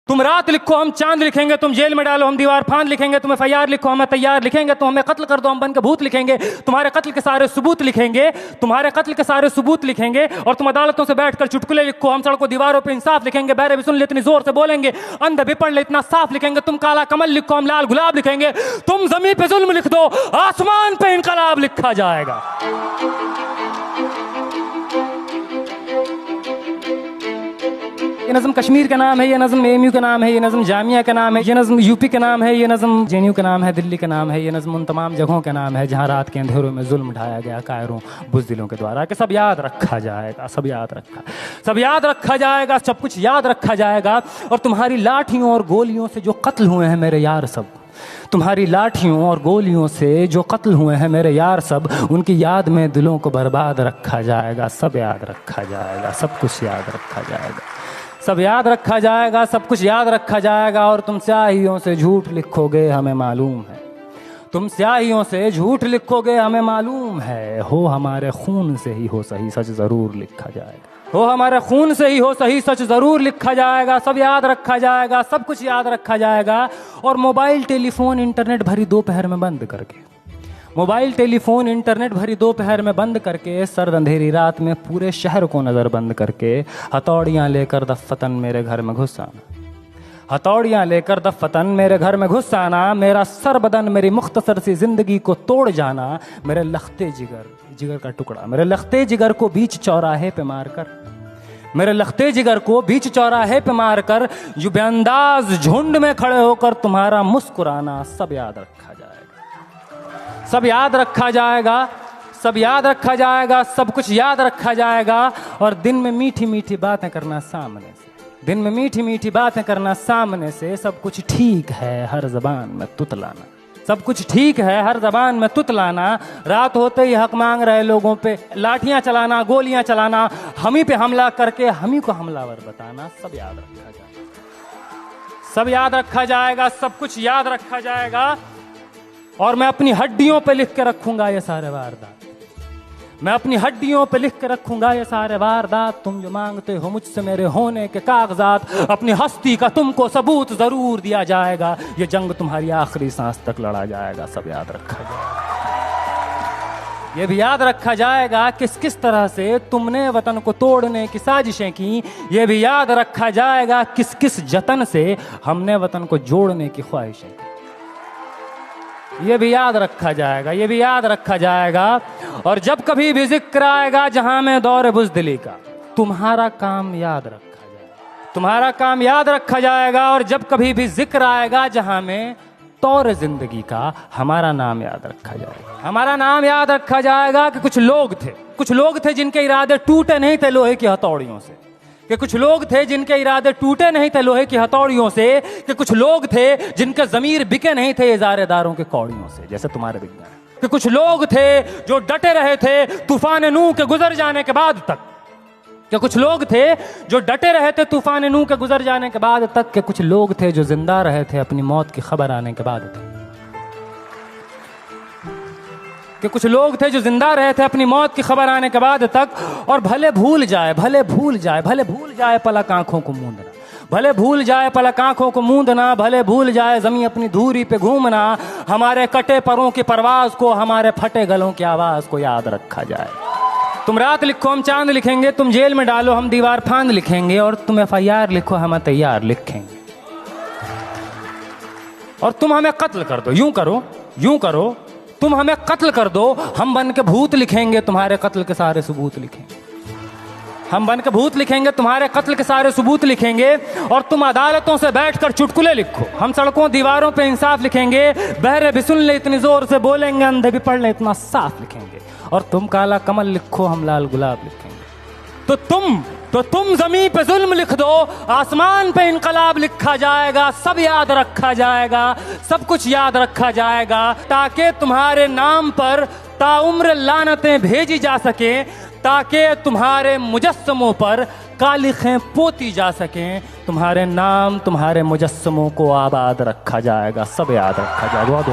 तुम रात लिखो हम चांद लिखेंगे, तुम जेल में डालो हम दीवार फांद लिखेंगे, तुम FIR लिखो हमें तैयार लिखेंगे, तुम हमें कत्ल कर दो हम बन के भूत लिखेंगे, तुम्हारे कत्ल के सारे सबूत लिखेंगे, तुम्हारे कत्ल के सारे सबूत लिखेंगे। और तुम अदालतों से बैठकर चुटकुले लिखो, हम सड़कों दीवारों पे इंसाफ लिखेंगे, बहरे भी सुन ले इतनी जोर से बोलेंगे, अंधे भी पढ़ ले इतना साफ लिखेंगे, तुम काला कमल लिखो हम लाल गुलाब लिखेंगे, तुम जमीन पे जुल्म लिख दो आसमान पे इनकलाब लिखा जाएगा। ये नज़म कश्मीर का नाम है, ये नज़म AMU का नाम है, ये नज़म जामिया का नाम है, ये नज़म UP का नाम है, ये नज़म JNU का नाम है, दिल्ली का नाम है, ये नज़म उन तमाम जगहों का नाम है जहाँ रात के अंधेरों में जुल्म ढाया गया कायरों बुज़दिलों के द्वारा। कि सब याद रखा जाएगा, सब याद रखा जाएगा, सब कुछ याद रखा जाएगा। और तुम्हारी लाठियों और गोलियों से जो कत्ल हुए हैं मेरे यार सब, तुम्हारी लाठियों और गोलियों से जो कत्ल हुए हैं मेरे यार सब, उनकी याद में दिलों को बर्बाद रखा जाएगा। सब याद रखा जाएगा, सब कुछ याद रखा जाएगा, सब याद रखा जाएगा, सब कुछ याद रखा जाएगा। और तुम स्याहियों से झूठ लिखोगे हमें मालूम है, तुम स्याहियों से झूठ लिखोगे हमें मालूम है, हो हमारे खून से ही हो सही सच ज़रूर लिखा जाएगा, हो हमारे खून से ही हो सही सच ज़रूर लिखा जाएगा। सब याद रखा जाएगा, सब कुछ याद रखा जाएगा। और मोबाइल टेलीफोन इंटरनेट भरी दोपहर में बंद करके, मोबाइल टेलीफोन इंटरनेट भरी दोपहर में बंद करके, सर्द अंधेरी रात में पूरे शहर को नज़र बंद करके, हथौड़ियाँ लेकर दफ़्फ़तन मेरे घर में घुस आना, हथौड़ियाँ लेकर दफ़्फ़तन मेरे घर में घुस आना, मेरा सर बदन मेरी मुख्तसर सी ज़िंदगी को तोड़ जाना, मेरे लख्ते जिगर का टुकड़ा, मेरे लख्ते जिगर को बीच चौराहे पे मारकर, मेरे लख्ते जिगर को बीच चौराहे पे मारकर, जो बेअंदाज झुंड में खड़े होकर तुम्हारा मुस्कुराना, सब याद रखा जाएगा, सब याद रखा जाएगा, सब याद रखा जाएगा, सब कुछ याद रखा जाएगा। और दिन में मीठी मीठी बातें करना सामने से, दिन में मीठी मीठी बातें करना सामने से, सब कुछ ठीक है हर ज़बान में तुतलाना, सब कुछ ठीक है हर ज़बान में तुतलाना। रात होते ही हक मांग रहे लोगों पे लाठियां चलाना, गोलियां चलाना, हम ही पे हमला करके हम ही को हमलावर बताना, सब याद रखा जाएगा, सब याद रखा जाएगा, सब कुछ याद रखा जाएगा। और मैं अपनी हड्डियों पे लिख के रखूंगा ये सारे वारदात, मैं अपनी हड्डियों पे लिख के रखूंगा ये सारे वारदात। तुम जो मांगते हो मुझसे मेरे होने के कागजात, अपनी हस्ती का तुमको सबूत जरूर दिया जाएगा, ये जंग तुम्हारी आखिरी सांस तक लड़ा जाएगा। सब याद रखा जाएगा, ये भी याद रखा जाएगा किस किस तरह से तुमने वतन को तोड़ने की साजिशें की, ये भी याद रखा जाएगा किस किस जतन से हमने वतन को जोड़ने की ख्वाहिशें की, ये भी याद रखा जाएगा, ये भी याद रखा जाएगा। और जब कभी भी जिक्र आएगा जहां में दौर बुज़दिली का, तुम्हारा काम याद रखा जाएगा, तुम्हारा काम याद रखा जाएगा। और जब कभी भी जिक्र आएगा जहां में तौर जिंदगी का, हमारा नाम याद रखा जाएगा, हमारा नाम याद रखा जाएगा। कि कुछ लोग थे जिनके इरादे टूटे नहीं थे लोहे की हथौड़ियों से, कि कुछ लोग थे जिनके इरादे टूटे नहीं थे लोहे की हथौड़ियों से, कि कुछ लोग थे जिनके ज़मीर बिके नहीं थे इज़ारेदारों के कौड़ियों से, जैसे तुम्हारे बिक गए। कि कुछ लोग थे जो डटे रहे थे तूफान नूह के गुजर जाने के बाद तक, कि कुछ लोग थे जो डटे रहे थे तूफान नूह के गुजर जाने के बाद तक, कि कुछ लोग थे जो जिंदा रहे थे अपनी मौत की खबर आने के बाद तक, कि कुछ लोग थे जो जिंदा रहे थे अपनी मौत की खबर आने के बाद तक। और भले भूल जाए पलक आंखों को मूंदना, भले भूल जाए पलक आंखों को मूंदना, भले भूल जाए ज़मीं अपनी धूरी पे घूमना, हमारे कटे परों की परवाज को, हमारे फटे गलों की आवाज़ को याद रखा जाए। तुम रात लिखो हम चांद लिखेंगे, तुम जेल में डालो हम दीवार फांद लिखेंगे, और तुम FIR लिखो हम तैयार लिखेंगे। और तुम हमें कत्ल कर दो, यूं करो तुम हमें कत्ल कर दो, हम बन के भूत लिखेंगे, तुम्हारे कत्ल के सारे सबूत लिखेंगे, हम बन के भूत लिखेंगे, तुम्हारे कत्ल के सारे सबूत लिखेंगे। और तुम अदालतों से बैठकर चुटकुले लिखो, हम सड़कों दीवारों पे इंसाफ लिखेंगे, बहरे भी सुन ले इतनी जोर से बोलेंगे, अंधे भी पढ़ ले इतना साफ लिखेंगे। और तुम काला कमल लिखो हम लाल गुलाब लिखेंगे। तो तुम ज़मीन पे जुल्म लिख दो, आसमान पे इनकलाब लिखा जाएगा। सब याद रखा जाएगा, सब कुछ याद रखा जाएगा, ताकि तुम्हारे नाम पर ताउम्र लानतें भेजी जा सके, ताकि तुम्हारे मुजस्समों पर कालिखें पोती जा सकें, तुम्हारे नाम तुम्हारे मुजस्समों को आबाद रखा जाएगा। सब याद रखा जाएगा। बहुत